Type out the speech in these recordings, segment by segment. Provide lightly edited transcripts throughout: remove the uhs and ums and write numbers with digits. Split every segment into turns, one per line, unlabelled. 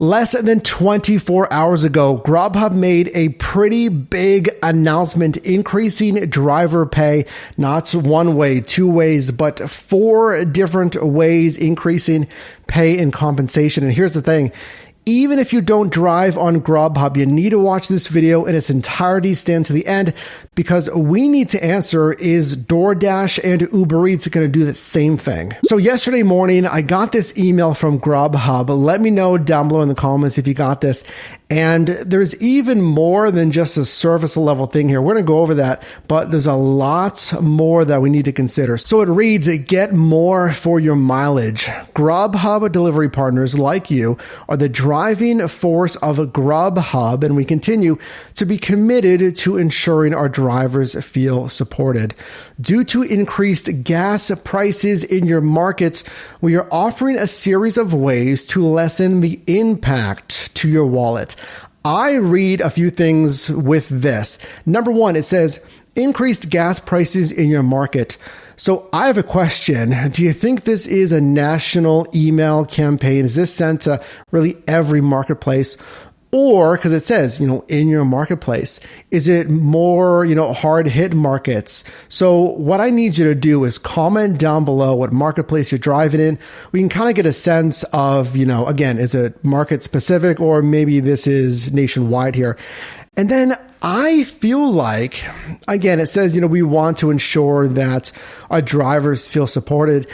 Less than 24 hours ago, Grubhub made a pretty big announcement increasing driver pay, not one way, two ways, but four different ways increasing pay and compensation. And here's the thing. Even if you don't drive on Grubhub, you need to watch this video in its entirety, stand to the end, because we need to answer, is DoorDash and Uber Eats going to do the same thing? So yesterday morning, I got this email from Grubhub. Let me know down below in the comments if you got this. And there's even more than just a service level thing here. We're going to go over that, but there's a lot more that we need to consider. So it reads, get more for your mileage. Grubhub delivery partners like you are the driving force of Grubhub, and we continue to be committed to ensuring our drivers feel supported. Due to increased gas prices in your markets, we are offering a series of ways to lessen the impact to your wallet. I read a few things with this. Number one, it says increased gas prices in your market. So I have a question. Do you think this is a national email campaign? Is this sent to really every marketplace? Or, because it says, in your marketplace, is it more, hard hit markets? So what I need you to do is comment down below what marketplace you're driving in. We can kind of get a sense of, again, is it market specific, or maybe this is nationwide here. And then I feel like, again, it says, we want to ensure that our drivers feel supported.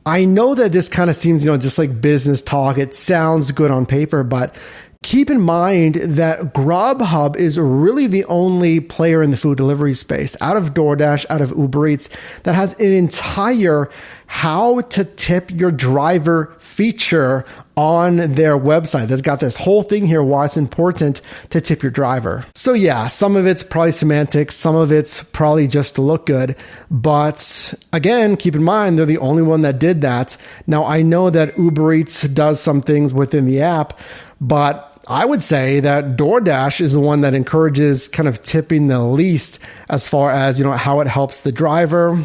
I know that this kind of seems, just like business talk. It sounds good on paper, but keep in mind that Grubhub is really the only player in the food delivery space out of DoorDash, out of Uber Eats, that has an entire how to tip your driver feature on their website. That's got this whole thing here why it's important to tip your driver. So yeah, some of it's probably semantics, some of it's probably just to look good. But again, keep in mind, they're the only one that did that. Now, I know that Uber Eats does some things within the app, but I would say that DoorDash is the one that encourages kind of tipping the least as far as, how it helps the driver.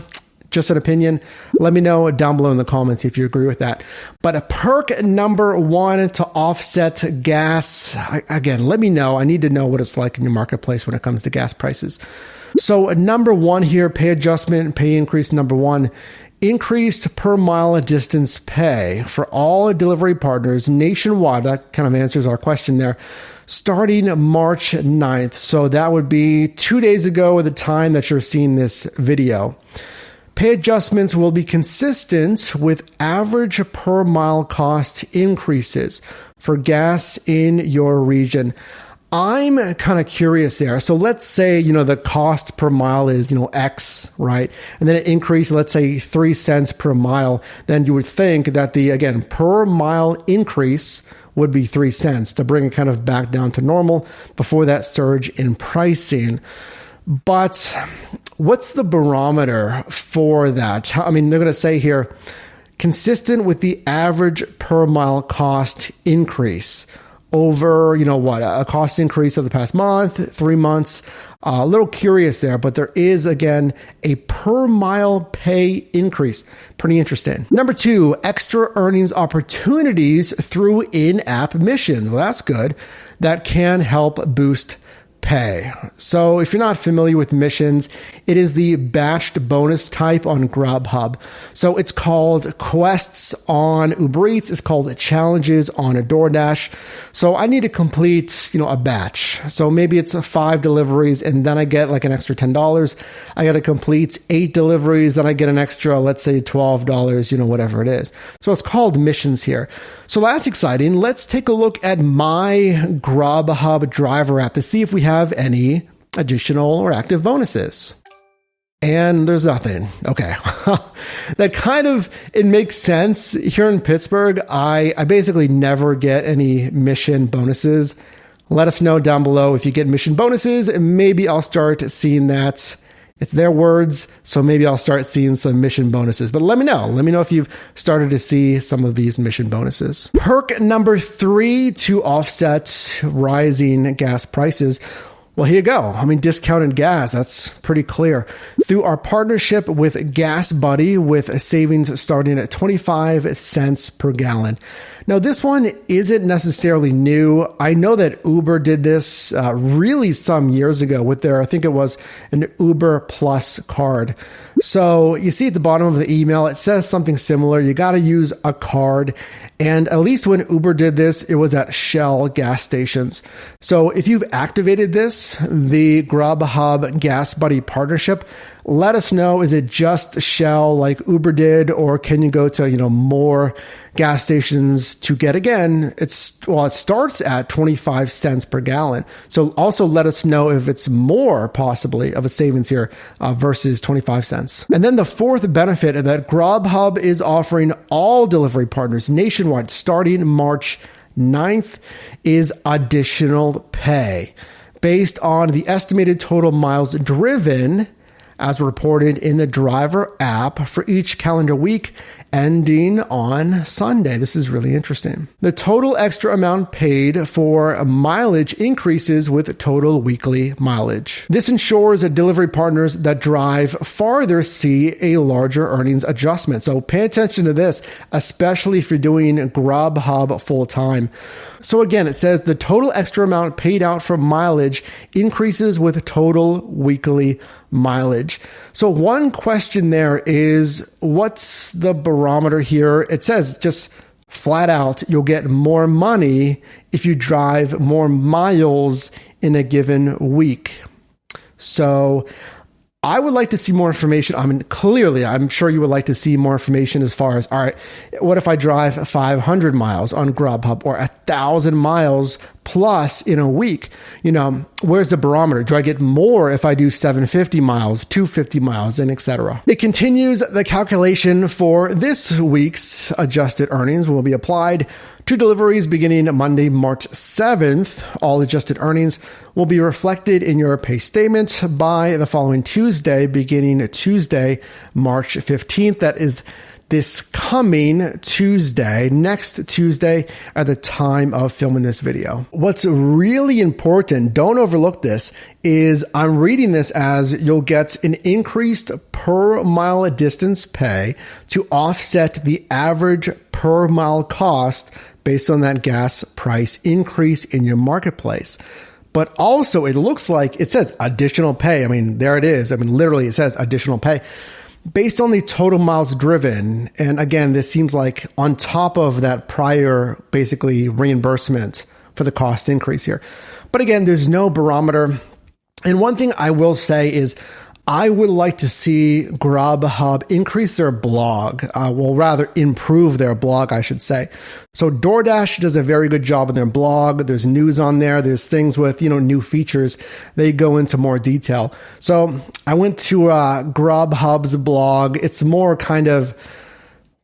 Just an opinion. Let me know down below in the comments if you agree with that. But a perk number one to offset gas. Again, let me know. I need to know what it's like in your marketplace when it comes to gas prices. So number one here, pay adjustment, pay increase number one. Increased per mile distance pay for all delivery partners nationwide. That kind of answers our question there. Starting March 9th. So that would be 2 days ago at the time that you're seeing this video. Pay adjustments will be consistent with average per mile cost increases for gas in your region. I'm kind of curious there. So let's say, the cost per mile is, X, right? And then it increased, let's say 3 cents per mile. Then you would think that the, again, per mile increase would be 3 cents to bring it kind of back down to normal before that surge in pricing. But what's the barometer for that? I mean, they're going to say here, consistent with the average per mile cost increase over, a cost increase of the past month, 3 months. A little curious there, but there is, again, a per mile pay increase. Pretty interesting. Number two, extra earnings opportunities through in-app missions. Well, that's good. That can help boost pay. So if you're not familiar with missions, it is the batched bonus type on Grubhub. So it's called quests on Uber Eats. It's called challenges on a DoorDash. So I need to complete, a batch. So maybe it's 5 deliveries and then I get like an extra $10. I got to complete 8 deliveries. Then I get an extra, let's say $12, whatever it is. So it's called missions here. So that's exciting. Let's take a look at my Grubhub driver app to see if we have any additional or active bonuses. And there's nothing. Okay. That kind of, it makes sense. Here in Pittsburgh, I basically never get any mission bonuses. Let us know down below if you get mission bonuses, and maybe I'll start seeing that. It's their words, so maybe I'll start seeing some mission bonuses. But let me know. Let me know if you've started to see some of these mission bonuses. Perk number 3 to offset rising gas prices. Well, here you go. I mean, discounted gas, that's pretty clear. Through our partnership with Gas Buddy, with savings starting at 25 cents per gallon. Now, this one isn't necessarily new. I know that Uber did this really some years ago with their, I think it was an Uber Plus card. So you see at the bottom of the email, it says something similar. You got to use a card. And at least when Uber did this, it was at Shell gas stations. So if you've activated this, the Grubhub Gas Buddy partnership, let us know. Is it just Shell like Uber did, or can you go to, more gas stations to get, again, it starts at 25 cents per gallon. So also let us know if it's more possibly of a savings here versus 25 cents. And then the fourth benefit that Grubhub is offering all delivery partners nationwide starting March 9th is additional pay based on the estimated total miles driven as reported in the driver app for each calendar week ending on Sunday. This is really interesting. The total extra amount paid for mileage increases with total weekly mileage. This ensures that delivery partners that drive farther see a larger earnings adjustment. So pay attention to this, especially if you're doing Grubhub full time. So again, it says the total extra amount paid out for mileage increases with total weekly mileage. So one question there is, what's the barometer here? It says just flat out, you'll get more money if you drive more miles in a given week. So I would like to see more information. I mean, clearly, I'm sure you would like to see more information as far as, all right, what if I drive 500 miles on Grubhub or 1,000 miles plus in a week? Where's the barometer? Do I get more if I do 750 miles, 250 miles, and etc.? It continues the calculation for this week's adjusted earnings will be applied to deliveries beginning Monday, March 7th. All adjusted earnings will be reflected in your pay statement by the following Tuesday, beginning Tuesday, March 15th. That is this coming Tuesday, next Tuesday at the time of filming this video. What's really important, don't overlook this, is I'm reading this as you'll get an increased per mile distance pay to offset the average per mile cost based on that gas price increase in your marketplace. But also it looks like it says additional pay. I mean, there it is. I mean, literally it says additional pay based on the total miles driven. And again, this seems like on top of that prior basically reimbursement for the cost increase here. But again, there's no barometer. And one thing I will say is I would like to see Grubhub increase their blog, rather improve their blog, I should say. So DoorDash does a very good job on their blog. There's news on there. There's things with, new features. They go into more detail. So I went to Grubhub's blog. It's more kind of,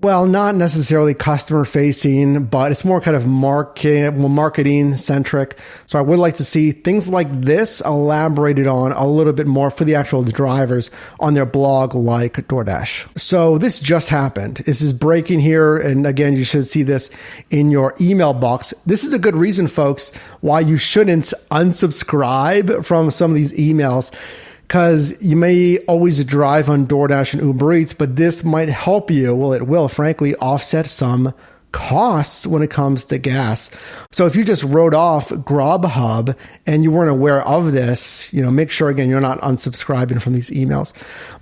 not necessarily customer facing, but it's more kind of marketing centric. So I would like to see things like this elaborated on a little bit more for the actual drivers on their blog like DoorDash. So this just happened. This is breaking here. And again, you should see this in your email box. This is a good reason, folks, why you shouldn't unsubscribe from some of these emails, because you may always drive on DoorDash and Uber Eats, but this might help you. Well, it will, frankly, offset some costs when it comes to gas. So if you just wrote off Grubhub and you weren't aware of this, make sure, again, you're not unsubscribing from these emails.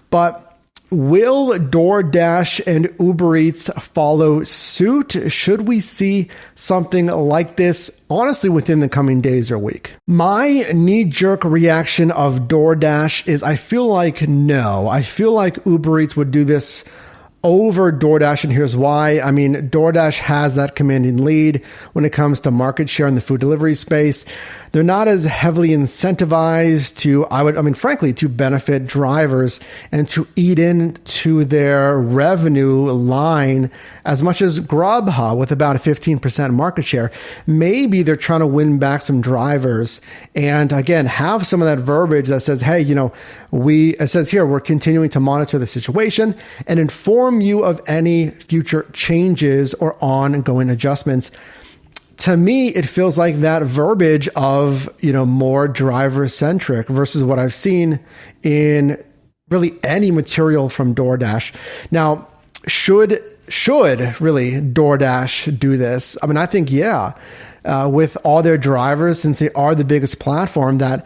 But will DoorDash and Uber Eats follow suit? Should we see something like this, honestly, within the coming days or week? My knee-jerk reaction of DoorDash is I feel like no. I feel like Uber Eats would do this over DoorDash, and here's why. I mean, DoorDash has that commanding lead when it comes to market share in the food delivery space. They're not as heavily incentivized frankly, to benefit drivers and to eat into their revenue line as much as Grubhub with about a 15% market share. Maybe they're trying to win back some drivers and, again, have some of that verbiage that says, hey, it says here, we're continuing to monitor the situation and inform you of any future changes or ongoing adjustments. To me, it feels like that verbiage of, more driver-centric versus what I've seen in really any material from DoorDash. Now, should should really DoorDash do this? I mean, I think, yeah, with all their drivers, since they are the biggest platform, that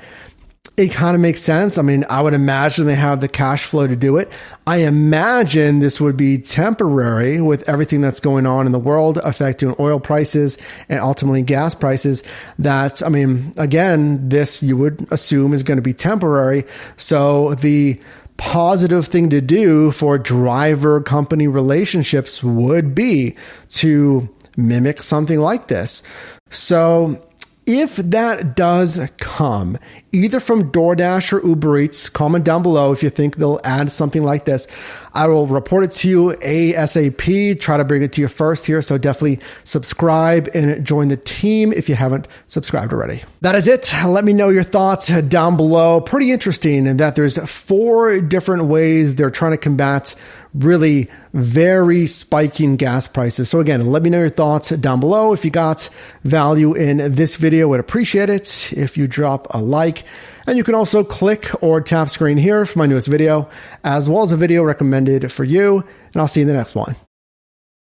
it kind of makes sense. I mean, I would imagine they have the cash flow to do it. I imagine this would be temporary with everything that's going on in the world affecting oil prices and ultimately gas prices. That, I mean, again, this you would assume is going to be temporary. So the positive thing to do for driver company relationships would be to mimic something like this. So if that does come, either from DoorDash or Uber Eats, comment down below if you think they'll add something like this. I will report it to you ASAP, try to bring it to you first here. So definitely subscribe and join the team if you haven't subscribed already. That is it. Let me know your thoughts down below. Pretty interesting in that there's 4 different ways they're trying to combat really very spiking gas prices. So again, let me know your thoughts down below. If you got value in this video, would appreciate it if you drop a like. And you can also click or tap screen here for my newest video, as well as a video recommended for you. And I'll see you in the next one.